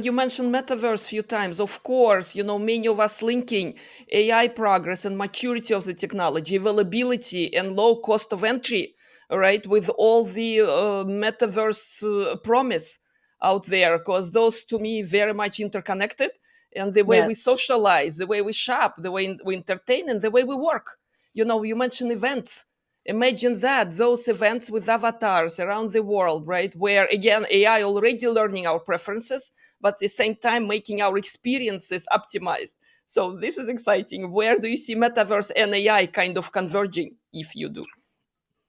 You mentioned metaverse a few times. Of course, many of us linking AI progress and maturity of the technology, availability and low cost of entry, right, with all the metaverse promise out there, because those to me very much interconnected. And the way we Yes. socialize, the way we shop, the way we entertain, and the way we work. You mentioned events. Imagine that, those events with avatars around the world, right? Where again, AI already learning our preferences, but at the same time making our experiences optimized. So this is exciting. Where do you see metaverse and AI kind of converging, if you do?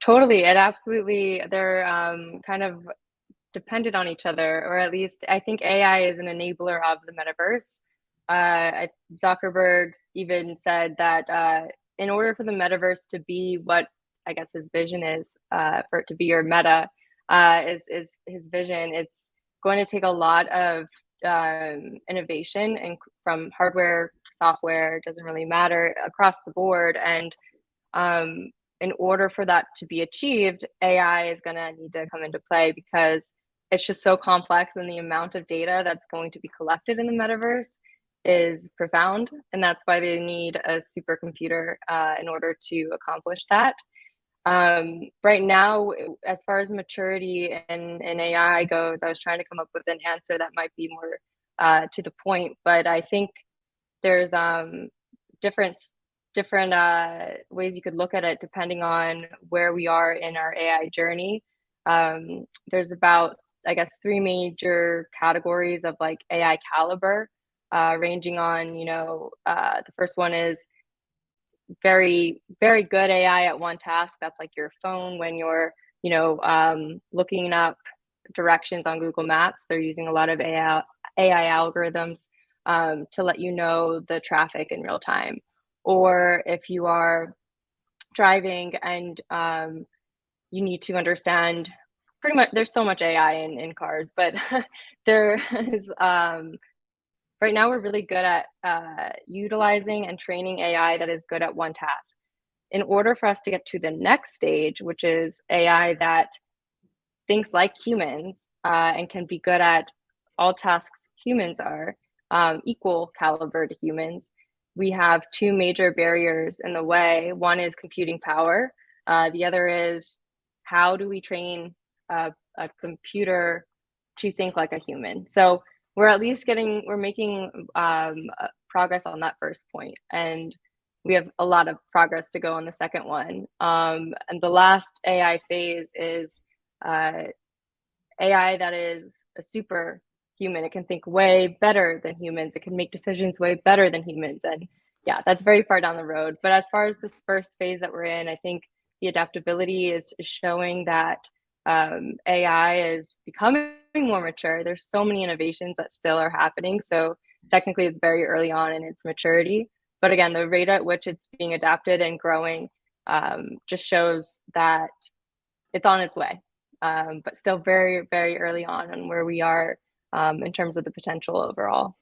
Totally. It absolutely, they're kind of dependent on each other, or at least I think AI is an enabler of the metaverse. Zuckerberg even said that in order for the metaverse to be what I guess his vision is, for it to be your meta, is his vision. It's going to take a lot of innovation and from hardware to software, it doesn't really matter, across the board. And in order for that to be achieved, AI is going to need to come into play because it's just so complex, and the amount of data that's going to be collected in the metaverse is profound. And that's why they need a supercomputer in order to accomplish that. Right now, as far as maturity in AI goes, I was trying to come up with an answer that might be more to the point, but I think there's different ways you could look at it depending on where we are in our AI journey. There's about, I guess, three major categories of like AI caliber, ranging on, the first one is very, very good AI at one task. That's like your phone when you're, looking up directions on Google Maps. They're using a lot of AI algorithms to let you know the traffic in real time. Or if you are driving and you need to understand pretty much, there's so much AI in cars, but there is right now we're really good at utilizing and training AI that is good at one task. In order for us to get to the next stage, which is AI that thinks like humans and can be good at all tasks humans are, equal caliber to humans, we have two major barriers in the way. One is computing power. The other is how do we train a computer to think like a human? So we're making progress on that first point, and we have a lot of progress to go on the second one. And the last AI phase is AI that is a super human. It can think way better than humans. It can make decisions way better than humans. And yeah, that's very far down the road. But as far as this first phase that we're in, I think the adaptability is showing that AI is becoming more mature. There's so many innovations that still are happening. So technically it's very early on in its maturity. But again, the rate at which it's being adapted and growing just shows that it's on its way, but still very, very early on where we are in terms of the potential overall.